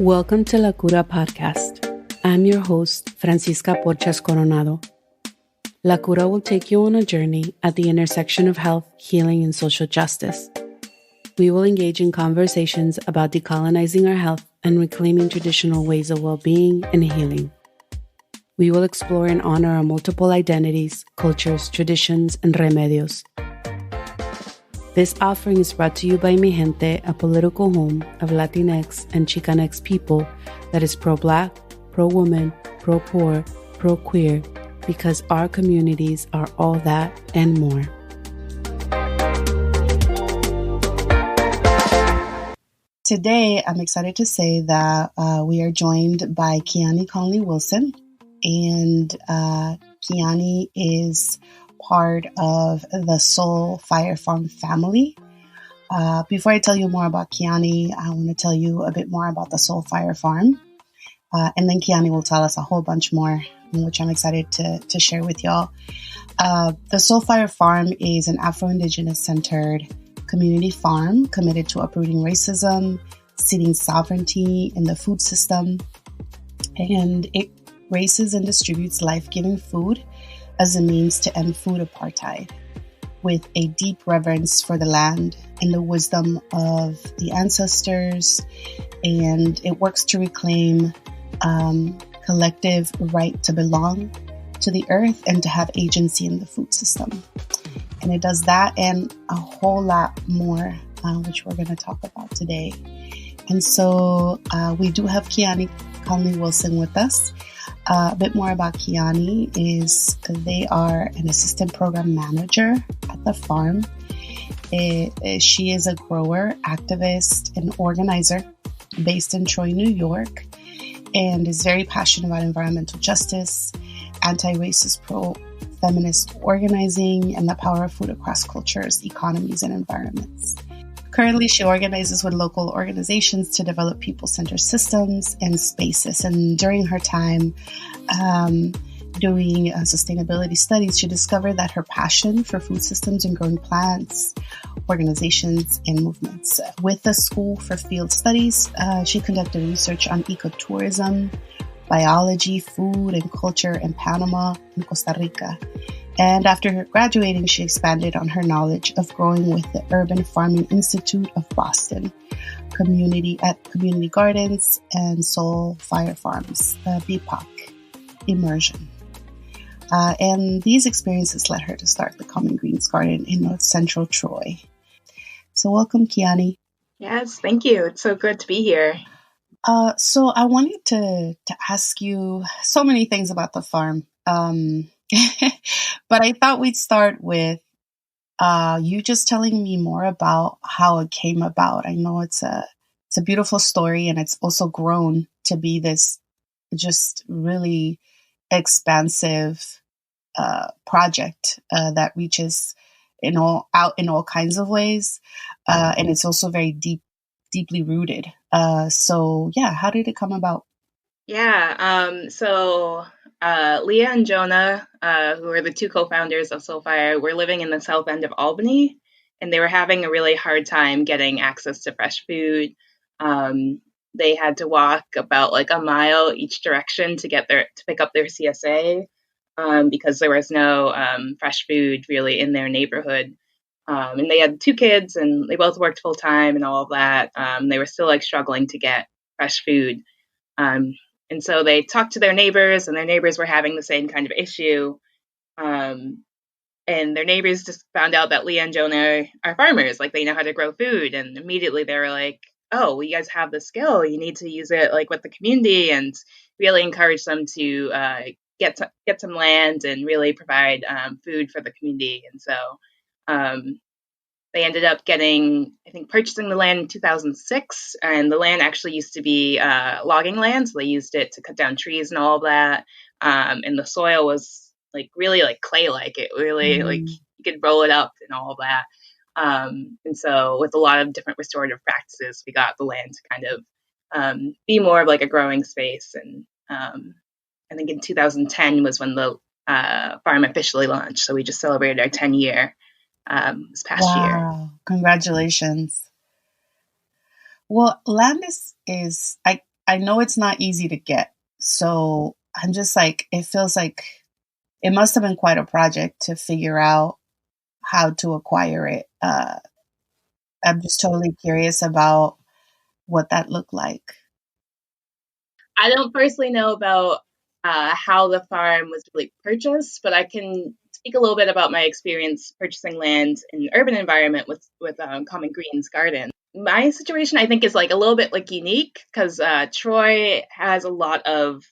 Welcome to La Cura Podcast. I'm your host, Francisca Porchas Coronado. La Cura will take you on a journey at the intersection of health, healing, and social justice. We will engage in conversations about decolonizing our health and reclaiming traditional ways of well-being and healing. We will explore and honor our multiple identities, cultures, traditions, and remedios. This offering is brought to you by Mi Gente, a political home of Latinx and Chicanx people that is pro-Black, pro-woman, pro-poor, pro-queer, because our communities are all that and more. Today, I'm excited to say that we are joined by Kiani Conley-Wilson, and Kiani is part of the Soulfire Farm family. Before I tell you more about Kiani, I want to tell you a bit more about the Soulfire Farm. And then Kiani will tell us a whole bunch more, which I'm excited to share with y'all. The Soulfire Farm is an Afro-Indigenous centered community farm committed to uprooting racism, seeding sovereignty in the food system, and it raises and distributes life-giving food as a means to end food apartheid, with a deep reverence for the land and the wisdom of the ancestors. And it works to reclaim collective right to belong to the earth and to have agency in the food system. And it does that and a whole lot more, which we're going to talk about today. And so we do have Kiani Conley-Wilson with us. A bit more about Kiani is they are an assistant program manager at the farm. She is a grower, activist, and organizer based in Troy, New York, and is very passionate about environmental justice, anti-racist, pro-feminist organizing, and the power of food across cultures, economies, and environments. Currently, she organizes with local organizations to develop people-centered systems and spaces. And during her time doing sustainability studies, she discovered that her passion for food systems and growing plants, organizations, and movements. With the School for Field Studies, she conducted research on ecotourism, biology, food, and culture in Panama and Costa Rica. And after graduating, she expanded on her knowledge of growing with the Urban Farming Institute of Boston, community gardens, and Soulfire Farms, BPOC immersion. And these experiences led her to start the Common Greens Garden in North Central Troy. So welcome, Kiani. Yes, thank you. It's so good to be here. So I wanted to ask you so many things about the farm. But I thought we'd start with you just telling me more about how it came about. I know it's a beautiful story, and it's also grown to be this just really expansive project that reaches out in all kinds of ways, and it's also very deeply rooted. So yeah, how did it come about? Yeah, so Leah and Jonah, who are the two co-founders of Soulfire, were living in the south end of Albany, and they were having a really hard time getting access to fresh food. They had to walk about like a mile each direction to pick up their CSA, because there was no fresh food really in their neighborhood. And they had two kids, and they both worked full time and all of that. They were still like struggling to get fresh food. And so they talked to their neighbors, and their neighbors were having the same kind of issue. And their neighbors just found out that Leah and Jonah are farmers, like they know how to grow food. And immediately they were like, oh, well, you guys have the skill. You need to use it like with the community, and really encourage them to get some land and really provide food for the community. And so they ended up purchasing the land in 2006, and the land actually used to be logging land, so they used it to cut down trees and all of that. And the soil was like really like clay-like. It really like you could roll it up and all of that. And so with a lot of different restorative practices, we got the land to kind of be more of like a growing space. And I think in 2010 was when the farm officially launched. So we just celebrated our 10-year this past year. Wow, congratulations. Well, land is I know it's not easy to get. So I'm just like, it feels like it must have been quite a project to figure out how to acquire it. I'm just totally curious about what that looked like. I don't personally know about how the farm was really purchased, but I can speak a little bit about my experience purchasing land in an urban environment with Common Greens Garden. My situation, I think, is like a little bit like unique because Troy has a lot of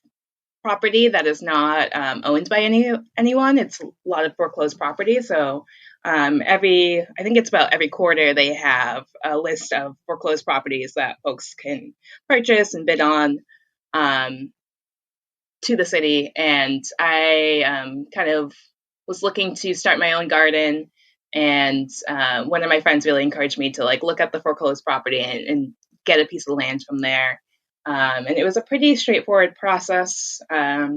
property that is not owned by anyone. It's a lot of foreclosed property. So I think it's about every quarter they have a list of foreclosed properties that folks can purchase and bid on um, to the city. And I kind of was looking to start my own garden. And one of my friends really encouraged me to like look at the foreclosed property and get a piece of land from there. And it was a pretty straightforward process,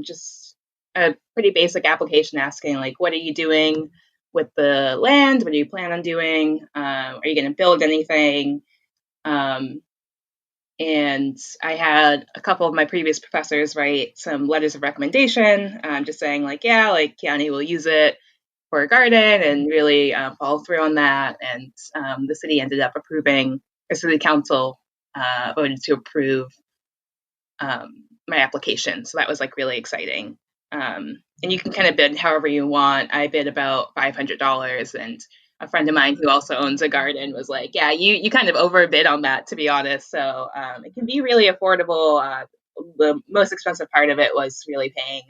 just a pretty basic application asking like, what are you doing with the land? What do you plan on doing? Are you going to build anything? Um, and I had a couple of my previous professors write some letters of recommendation, just saying like, yeah, like Kiani will use it for a garden and really follow through on that. And the city ended up approving, or city council voted to approve my application. So that was like really exciting. And you can kind of bid however you want. I bid about $500, and a friend of mine who also owns a garden was like, "Yeah, you kind of overbid on that, to be honest." So it can be really affordable. The most expensive part of it was really paying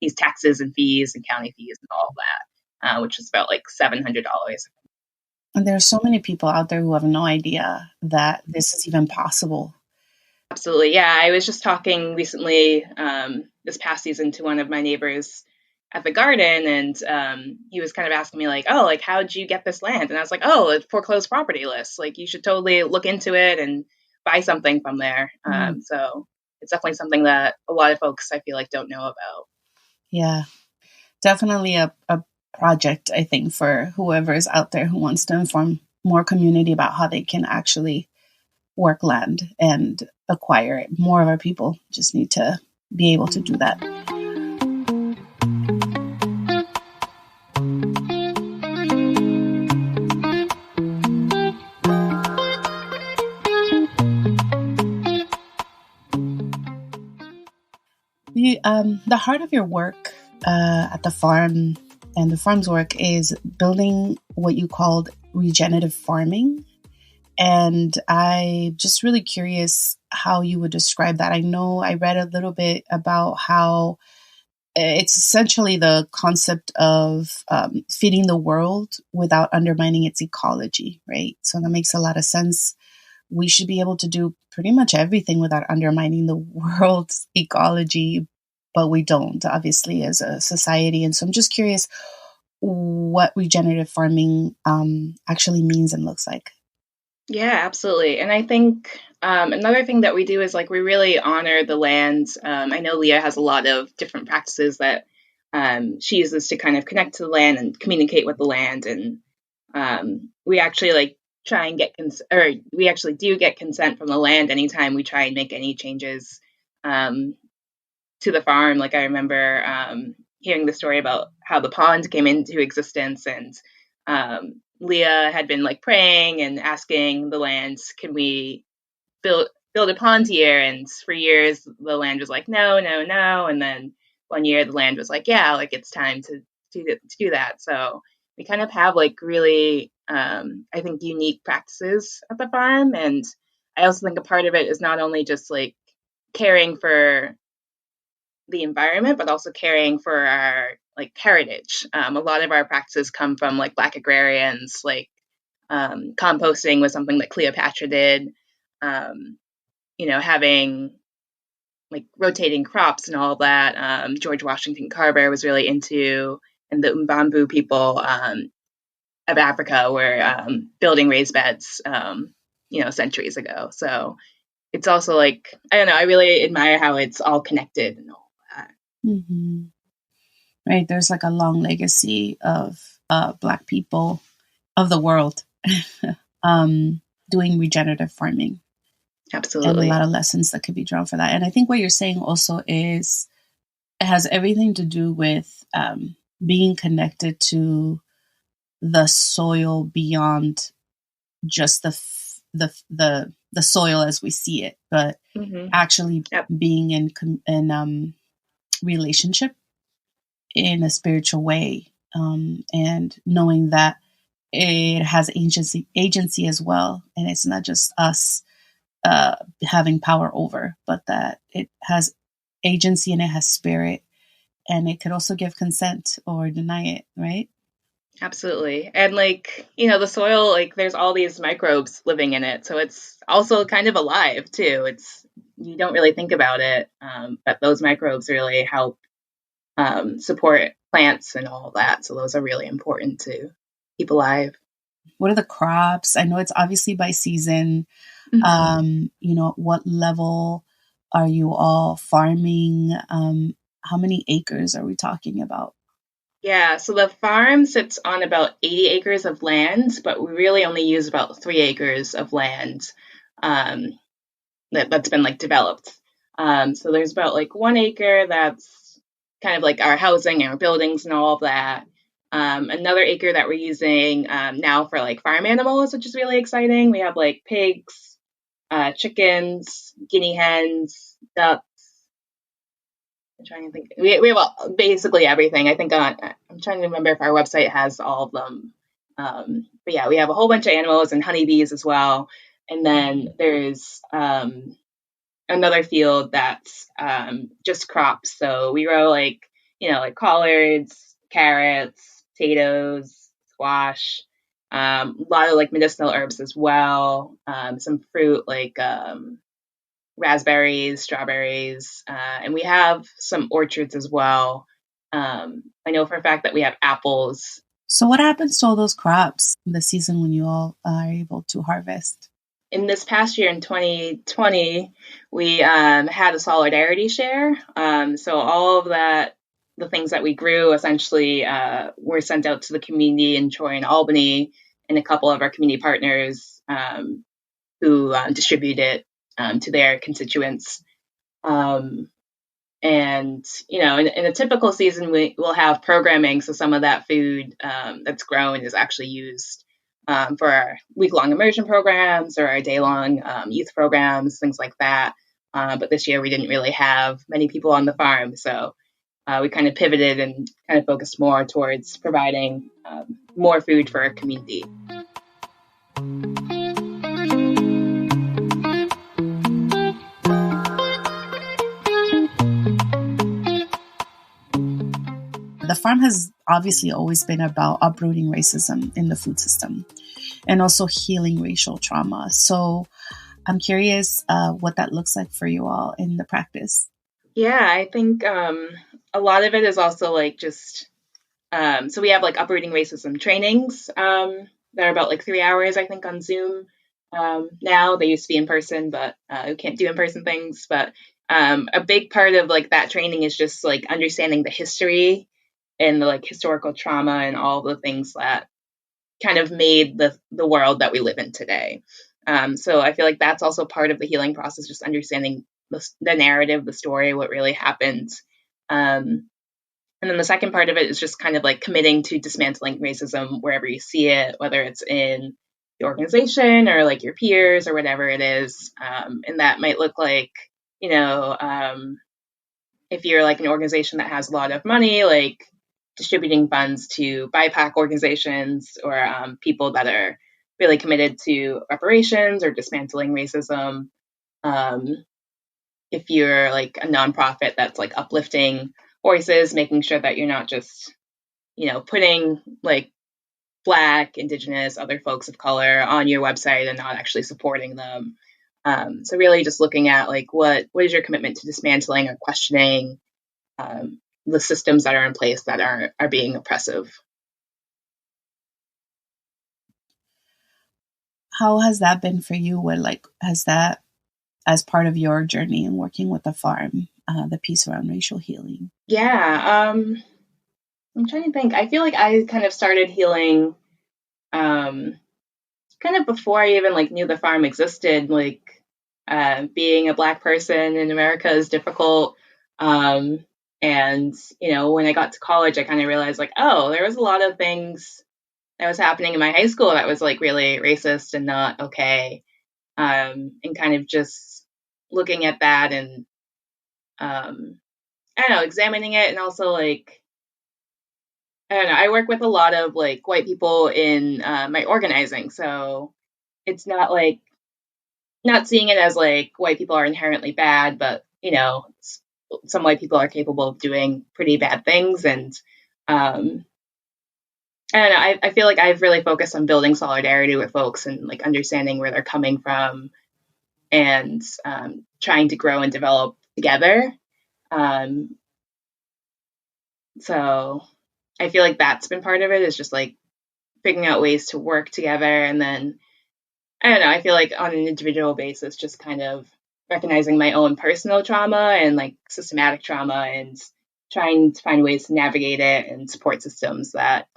these taxes and fees and county fees and all of that, which is about like $700. And there's so many people out there who have no idea that this is even possible. Absolutely. Yeah. I was just talking recently this past season to one of my neighbors at the garden, and he was kind of asking me, like, oh, like, how'd you get this land? And I was like, oh, a foreclosed property list. Like, you should totally look into it and buy something from there. Mm. So it's definitely something that a lot of folks I feel like don't know about. Yeah, definitely a project, I think, for whoever is out there who wants to inform more community about how they can actually work land and acquire it. More of our people just need to be able to do that. The heart of your work at the farm and the farm's work is building what you called regenerative farming. And I'm just really curious how you would describe that. I know I read a little bit about how it's essentially the concept of feeding the world without undermining its ecology, right? So that makes a lot of sense. We should be able to do pretty much everything without undermining the world's ecology, but we don't, obviously, as a society. And so I'm just curious what regenerative farming actually means and looks like. Yeah, absolutely. And I think another thing that we do is like we really honor the land. I know Leah has a lot of different practices that she uses to kind of connect to the land and communicate with the land. And we actually like try and get or we actually do get consent from the land anytime we try and make any changes to the farm. Like I remember hearing the story about how the pond came into existence, and Leah had been like praying and asking the land, "Can we build a pond here?" And for years, the land was like, "No, no, no." And then one year, the land was like, "Yeah, like it's time to do that." So we kind of have like really, I think, unique practices at the farm, and I also think a part of it is not only just like caring for the environment, but also caring for our like heritage. A lot of our practices come from like Black agrarians, like composting was something that Cleopatra did. Um, having like rotating crops and all of that. George Washington Carver was really into, and the Mbambu people of Africa were building raised beds, centuries ago. So it's also like, I don't know, I really admire how it's all connected and all that. Mm-hmm. Right. There's like a long legacy of Black people of the world um, doing regenerative farming. and a lot Absolutely. of lessons that could be drawn for that. And I think what you're saying also is it has everything to do with being connected to the soil beyond just the soil as we see it, but Hmm. actually Yep. being in relationship in a spiritual way, and knowing that it has agency as well, and it's not just us having power over, but that it has agency and it has spirit, and it could also give consent or deny it, right? Absolutely. And like, the soil, like there's all these microbes living in it. So it's also kind of alive too. You don't really think about it, but those microbes really help support plants and all of that. So those are really important to keep alive. What are the crops? I know it's obviously by season. Hmm. What level are you all farming? How many acres are we talking about? Yeah, so the farm sits on about 80 acres of land, but we really only use about 3 acres of land um, that's been like developed. So there's about like 1 acre that's kind of like our housing and our buildings and all of that. Another acre that we're using now for like farm animals, which is really exciting. We have like pigs, chickens, guinea hens, ducks. I'm trying to think. We have basically everything. I think I'm trying to remember if our website has all of them. But yeah, we have a whole bunch of animals and honeybees as well. And then there's another field that's just crops. So we grow like collards, carrots, potatoes, squash, a lot of like medicinal herbs as well. Some fruit like raspberries, strawberries, and we have some orchards as well. I know for a fact that we have apples. So, what happens to all those crops in the season when you all are able to harvest? In this past year in 2020, we had a solidarity share. So all of that, the things that we grew essentially were sent out to the community in Troy and Albany, and a couple of our community partners who distribute it to their constituents. Um, And, in a typical season, will have programming. So some of that food that's grown is actually used for our week long immersion programs or our day long youth programs, things like that. But this year we didn't really have many people on the farm. So we kind of pivoted and kind of focused more towards providing more food for our community. The farm has obviously always been about uprooting racism in the food system and also healing racial trauma. So, I'm curious what that looks like for you all in the practice. Yeah, I think a lot of it is also like just so we have like uprooting racism trainings that are about like 3 hours, I think, on Zoom. Now they used to be in person, but we can't do in person things. But a big part of like that training is just like understanding the history and the like historical trauma and all the things that kind of made the world that we live in today. So I feel like that's also part of the healing process, just understanding the narrative, the story, what really happened. Um, and then the second part of it is just kind of like committing to dismantling racism wherever you see it, whether it's in the organization or like your peers or whatever it is. And that might look like, you know, if you're like an organization that has a lot of money, like distributing funds to BIPAC organizations or people that are really committed to reparations or dismantling racism. Um, if you're like a nonprofit that's like uplifting voices, making sure that you're not just putting like Black, Indigenous, other folks of color on your website and not actually supporting them. So really, just looking at like what is your commitment to dismantling or questioning the systems that are in place that are being oppressive. How has that been for you? What like has that as part of your journey in working with the farm, the piece around racial healing? Yeah, I'm trying to think. I feel like I kind of started healing um, kind of before I even like knew the farm existed. Like being a Black person in America is difficult. And, when I got to college, I kind of realized like, oh, there was a lot of things that was happening in my high school that was like really racist and not okay. And kind of just looking at that and, I don't know, examining it. And also like, I don't know, I work with a lot of like white people in my organizing. So it's not like, not seeing it as like white people are inherently bad, but some white people are capable of doing pretty bad things. And I don't know, I feel like I've really focused on building solidarity with folks and like understanding where they're coming from and trying to grow and develop together. Um, so I feel like that's been part of it, is just like figuring out ways to work together. And then I don't know, I feel like on an individual basis, just kind of recognizing my own personal trauma and like systematic trauma and trying to find ways to navigate it and support systems that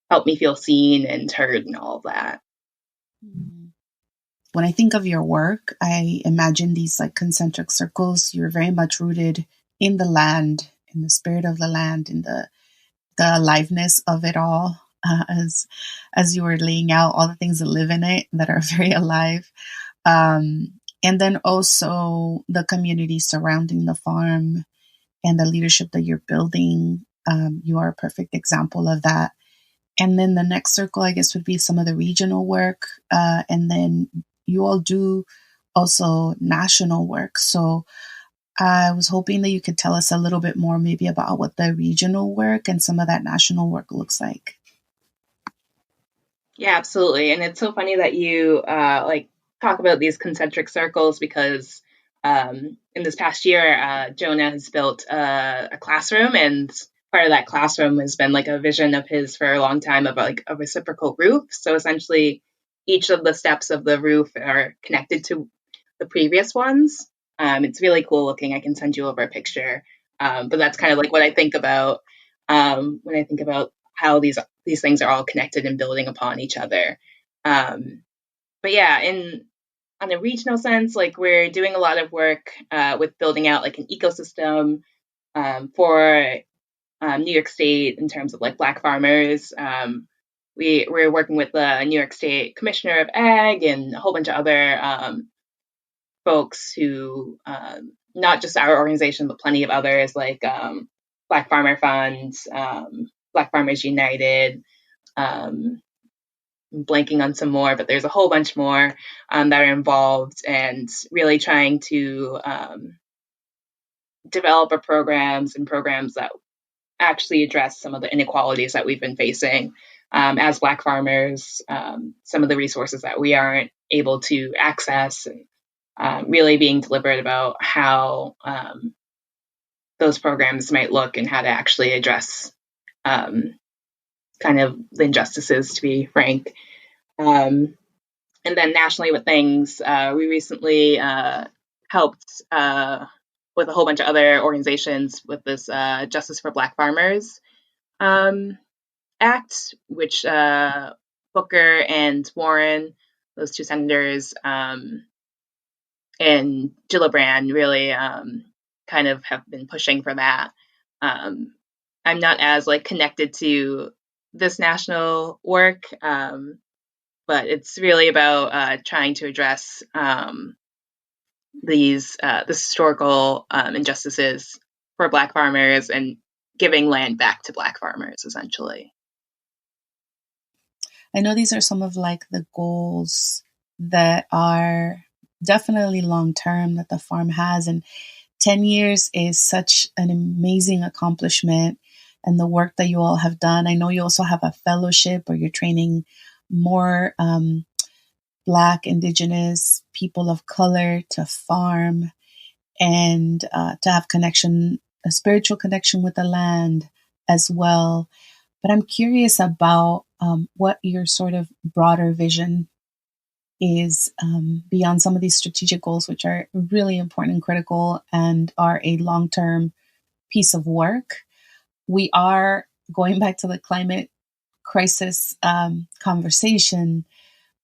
help me feel seen and heard and all of that. When I think of your work, I imagine these like concentric circles. You're very much rooted in the land, in the spirit of the land, in the aliveness of it all. As you were laying out all the things that live in it that are very alive. And then also the community surrounding the farm and the leadership that you're building. You are a perfect example of that. And then the next circle, I guess, would be some of the regional work. And then you all do also national work. So I was hoping that you could tell us a little bit more maybe about what the regional work and some of that national work looks like. Yeah, absolutely. And it's so funny that you like talk about these concentric circles, because in this past year, Jonah has built a classroom, and part of that classroom has been like a vision of his for a long time of like a reciprocal roof. So essentially, each of the steps of the roof are connected to the previous ones. It's really cool looking. I can send you over a picture. But that's kind of like what I think about when I think about how these things are all connected and building upon each other. But yeah, on a regional sense, like we're doing a lot of work with building out like an ecosystem for New York State in terms of like Black farmers. We're working with the New York State Commissioner of Ag and a whole bunch of other folks who, not just our organization, but plenty of others like Black Farmer Fund, Black Farmers United, I'm blanking on some more, but there's a whole bunch more that are involved, and really trying to develop our programs that actually address some of the inequalities that we've been facing as Black farmers, some of the resources that we aren't able to access, and really being deliberate about how those programs might look and how to actually address kind of the injustices, to be frank. And then nationally with things, we recently helped with a whole bunch of other organizations with this Justice for Black Farmers Act, which Booker and Warren, those two senators, and Gillibrand really kind of have been pushing for that. I'm not as like connected to this national work, but it's really about trying to address these the historical injustices for Black farmers and giving land back to Black farmers, essentially. I know these are some of like the goals that are definitely long term that the farm has, and 10 years is such an amazing accomplishment, and the work that you all have done. I know you also have a fellowship where you're training more Black, Indigenous, people of color to farm and to have connection, a spiritual connection with the land as well. But I'm curious about what your sort of broader vision is beyond some of these strategic goals, which are really important and critical and are a long-term piece of work. We are going back to the climate crisis conversation.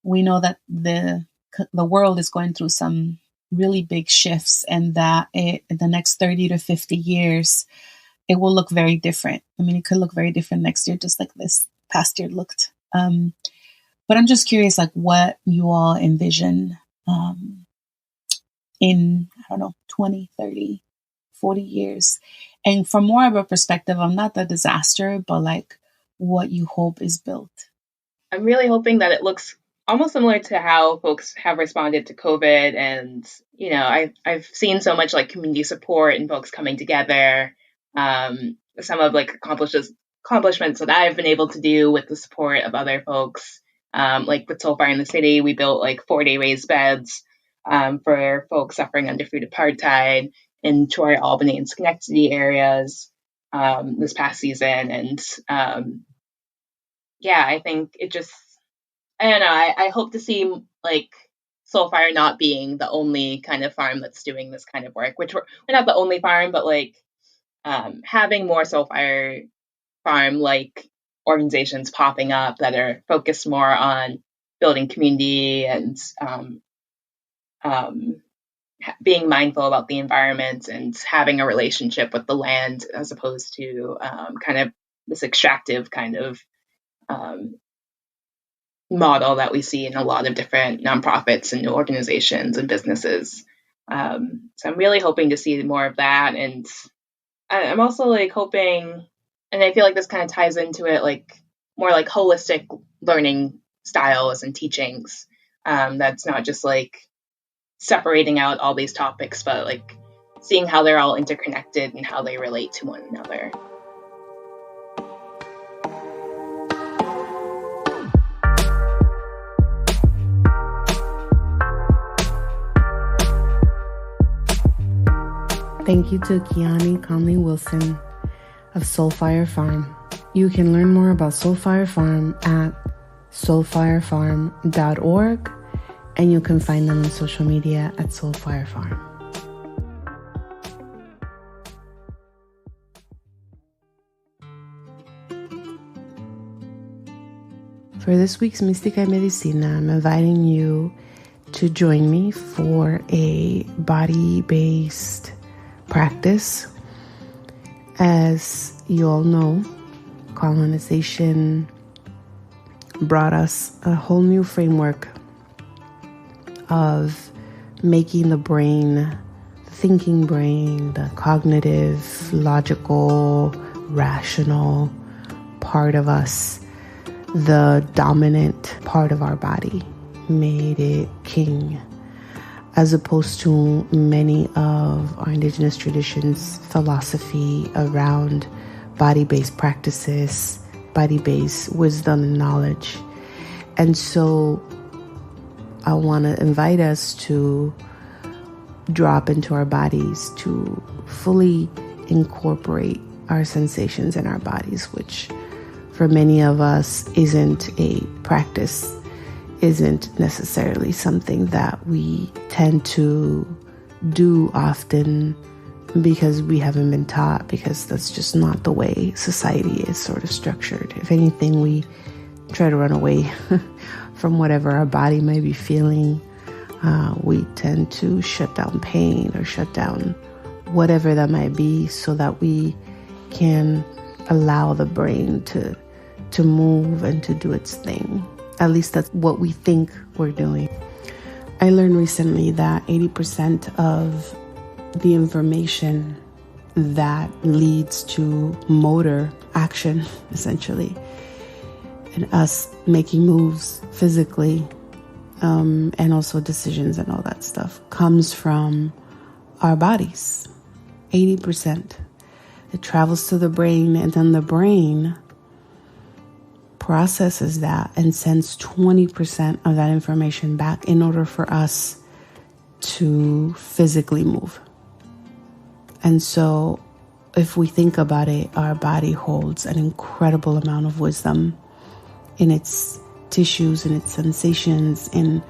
We know that the world is going through some really big shifts, and that in the next 30 to 50 years, it will look very different. I mean, it could look very different next year, just like this past year looked. But I'm just curious, like, what you all envision in, I don't know, 20, 30, 40 years. And from more of a perspective, I'm not the disaster, but like what you hope is built. I'm really hoping that it looks almost similar to how folks have responded to COVID. And, you know, I've seen so much like community support and folks coming together. Some of like accomplishments that I've been able to do with the support of other folks. Like with Soulfire in the city, we built like 4-day raised beds for folks suffering under food apartheid in Troy, Albany, and Schenectady areas this past season. And yeah, I think it just, I don't know, I hope to see like Soulfire not being the only kind of farm that's doing this kind of work, which we're not the only farm, but like having more Soulfire Farm like organizations popping up that are focused more on building community and being mindful about the environment and having a relationship with the land, as opposed to kind of this extractive kind of model that we see in a lot of different nonprofits and organizations and businesses. So I'm really hoping to see more of that. And I'm also like hoping, and I feel like this kind of ties into it, like more like holistic learning styles and teachings. That's not just like separating out all these topics, but like seeing how they're all interconnected and how they relate to one another. Thank you to Kiani Conley-Wilson of Soulfire Farm. You can learn more about Soulfire Farm at soulfirefarm.org, and you can find them on social media at Soulfire Farm. For this week's Mystica Medicina, I'm inviting you to join me for a body-based practice. As you all know, colonization brought us a whole new framework of making the brain, the thinking brain, the cognitive, logical, rational part of us, the dominant part of our body, made it king, as opposed to many of our indigenous traditions' philosophy around body-based practices, body-based wisdom and knowledge. And so I want to invite us to drop into our bodies, to fully incorporate our sensations in our bodies, which for many of us isn't a practice, isn't necessarily something that we tend to do often because we haven't been taught, because that's just not the way society is sort of structured. If anything, we try to run away from whatever our body may be feeling. We tend to shut down pain or shut down whatever that might be so that we can allow the brain to move and to do its thing. At least that's what we think we're doing. I learned recently that 80% of the information that leads to motor action, essentially, and us making moves physically, and also decisions and all that stuff, comes from our bodies. 80%. It travels to the brain, and then the brain processes that and sends 20% of that information back in order for us to physically move. And so if we think about it, our body holds an incredible amount of wisdom in its tissues, in its sensations, in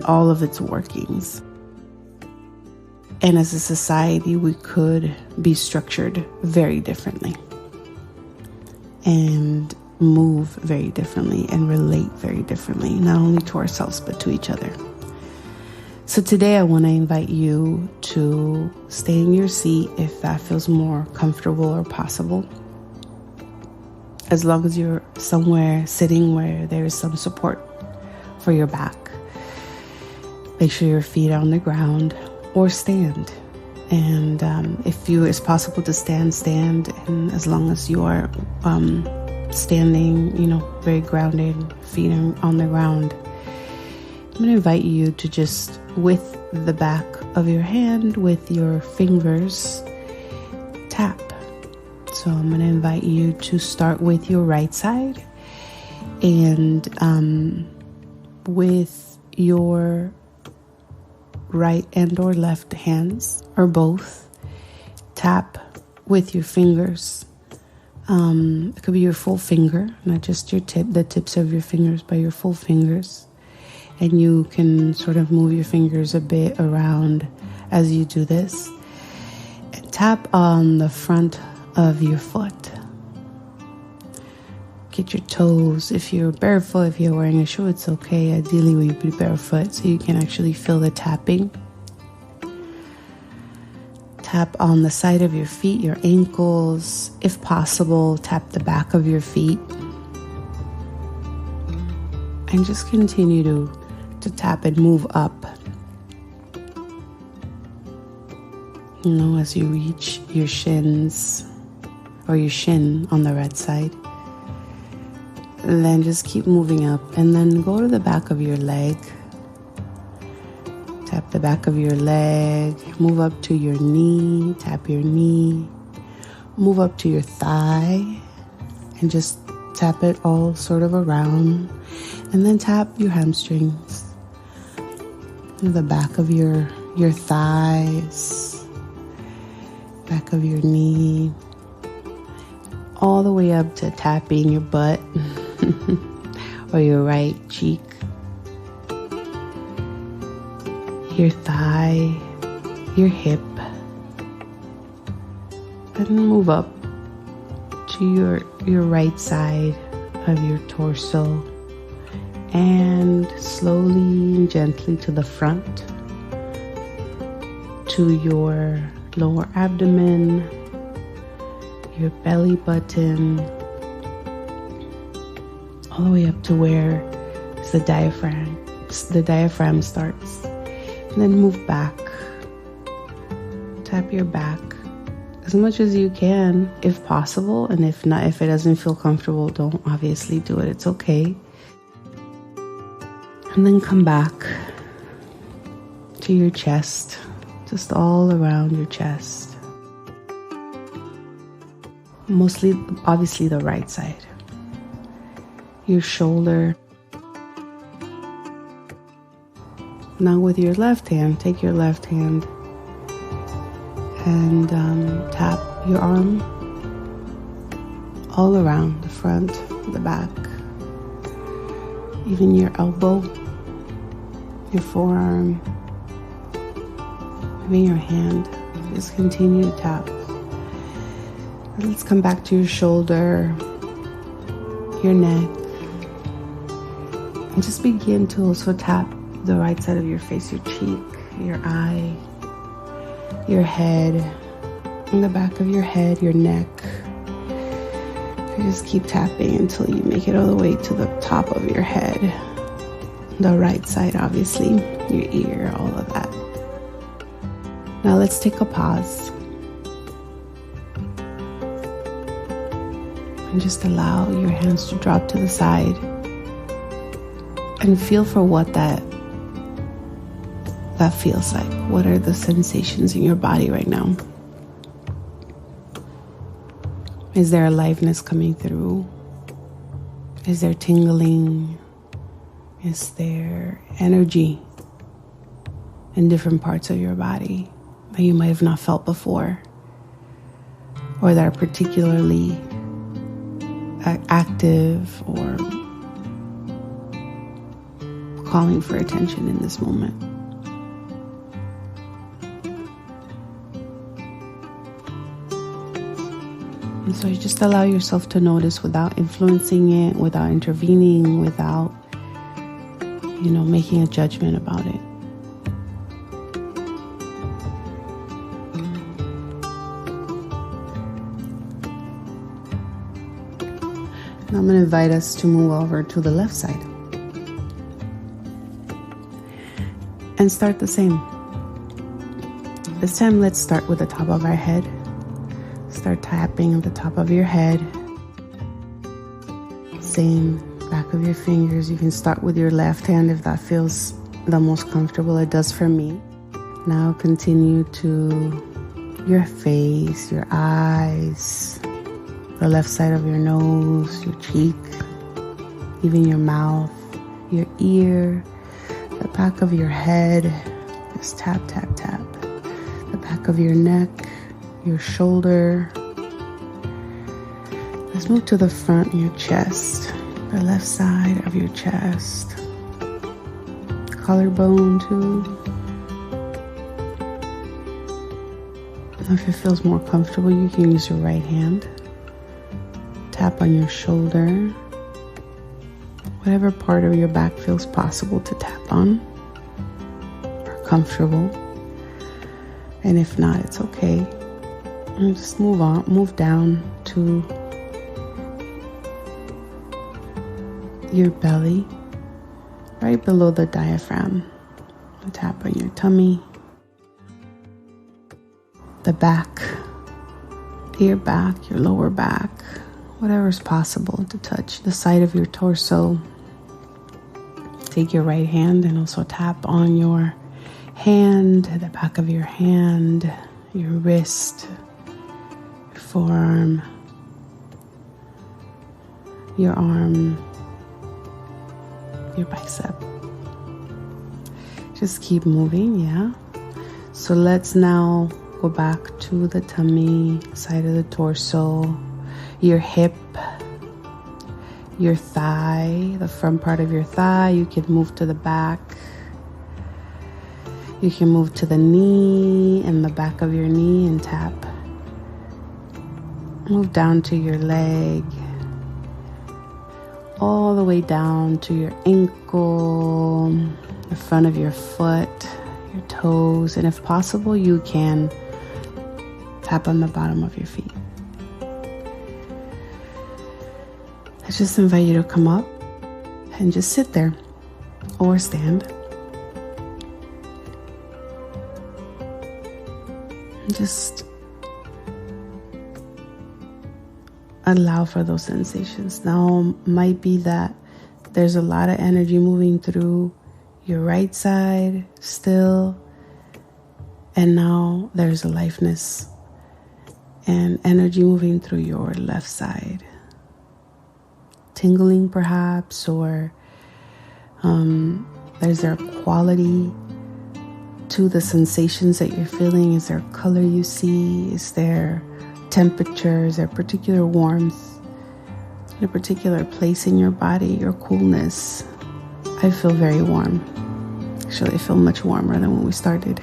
all of its workings. And as a society, we could be structured very differently and move very differently and relate very differently, not only to ourselves, but to each other. So today I want to invite you to stay in your seat if that feels more comfortable or possible. As long as you're somewhere sitting where there is some support for your back. Make sure your feet are on the ground or stand. And if it's possible to stand. And as long as you are standing, very grounded, feet on the ground, I'm going to invite you to just, with the back of your hand, with your fingers, tap. So I'm going to invite you to start with your right side, and with your right and or left hands, or both, tap with your fingers. It could be your full finger, not just the tips of your fingers, but your full fingers. And you can sort of move your fingers a bit around as you do this. And tap on the front of your foot. Get your toes. If you're barefoot, if you're wearing a shoe, it's okay. Ideally, we be barefoot so you can actually feel the tapping. Tap on the side of your feet, your ankles. If possible, tap the back of your feet. And just continue to tap and move up. As you reach your shins, or your shin on the right side. And then just keep moving up, and then go to the back of your leg. Tap the back of your leg, move up to your knee, tap your knee, move up to your thigh, and just tap it all sort of around. And then tap your hamstrings, the back of your thighs, back of your knee, all the way up to tapping your butt or your right cheek, your thigh, your hip, and move up to your right side of your torso, and slowly and gently to the front, to your lower abdomen, your belly button, all the way up to where the diaphragm starts. And then move back. Tap your back as much as you can, if possible. And if not, if it doesn't feel comfortable, don't obviously do it. It's okay. And then come back to your chest, just all around your chest. Mostly, obviously, the right side. Your shoulder. Now with your left hand, take your left hand and tap your arm all around the front, the back, even your elbow, your forearm, even your hand. Just continue to tap. And let's come back to your shoulder, your neck, and just begin to also tap the right side of your face, your cheek, your eye, your head, and the back of your head, your neck. You just keep tapping until you make it all the way to the top of your head. The right side, obviously, your ear, all of that. Now let's take a pause. And just allow your hands to drop to the side. And feel for what that feels like. What are the sensations in your body right now? Is there aliveness coming through? Is there tingling? Is there energy in different parts of your body that you might have not felt before, or that are particularly active or calling for attention in this moment? And so you just allow yourself to notice without influencing it, without intervening, without, making a judgment about it. Now I'm going to invite us to move over to the left side. And start the same. This time, let's start with the top of our head. Start tapping at the top of your head. Same, back of your fingers. You can start with your left hand if that feels the most comfortable. It does for me. Now continue to your face, your eyes, the left side of your nose, your cheek, even your mouth, your ear, the back of your head. Just tap, tap, tap. The back of your neck, your shoulder. Let's move to the front of your chest, the left side of your chest. Collarbone too. If it feels more comfortable, you can use your right hand. Tap on your shoulder. Whatever part of your back feels possible to tap on or comfortable. And if not, it's okay. And just move down to your belly, right below the diaphragm. Tap on your tummy, the back, your back, your lower back, whatever is possible to touch, the side of your torso. Take your right hand and also tap on your hand, the back of your hand, your wrist, your forearm, your arm, your bicep. Just keep moving, yeah? So let's now go back to the tummy, side of the torso, your hip, your thigh, the front part of your thigh. You can move to the back. You can move to the knee and the back of your knee and tap. Move down to your leg, all the way down to your ankle, the front of your foot, your toes, and if possible, you can tap on the bottom of your feet. I just invite you to come up and just sit there or stand. And just allow for those sensations. Now, might be that there's a lot of energy moving through your right side still, and now there's a lightness and energy moving through your left side. Tingling perhaps, or there's there a quality to the sensations that you're feeling? Is there a color you see? Is there temperature? Is there particular warmth in a particular place in your body, your coolness? I feel very warm. Actually, I feel much warmer than when we started.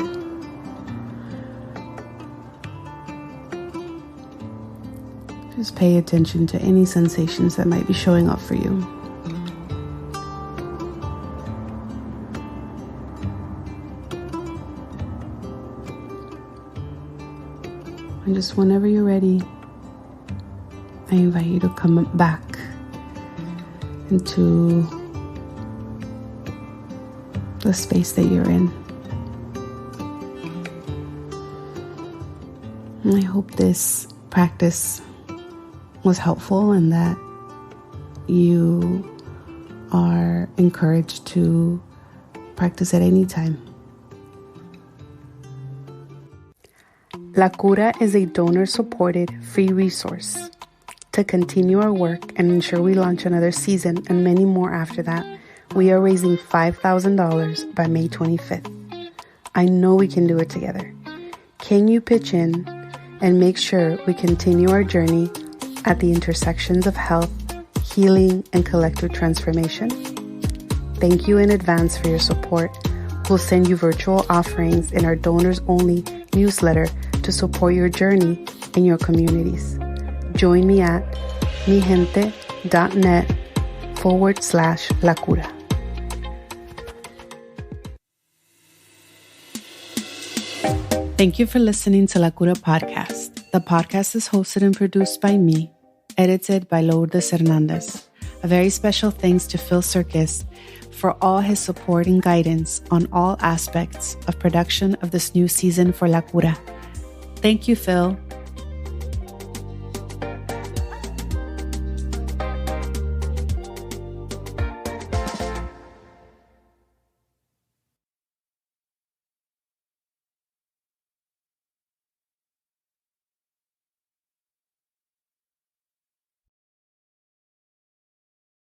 Just pay attention to any sensations that might be showing up for you. And just whenever you're ready, I invite you to come back into the space that you're in. And I hope this practice was helpful and that you are encouraged to practice at any time. La Cura is a donor-supported free resource. To continue our work and ensure we launch another season and many more after that, we are raising $5,000 by May 25th. I know we can do it together. Can you pitch in and make sure we continue our journey at the intersections of health, healing, and collective transformation? Thank you in advance for your support. We'll send you virtual offerings in our donors-only newsletter to support your journey in your communities. Join me at migente.net/La Cura. Thank you for listening to La Cura Podcast. The podcast is hosted and produced by me, edited by Lourdes Hernandez. A very special thanks to Phil Circus for all his support and guidance on all aspects of production of this new season for La Cura. Thank you, Phil.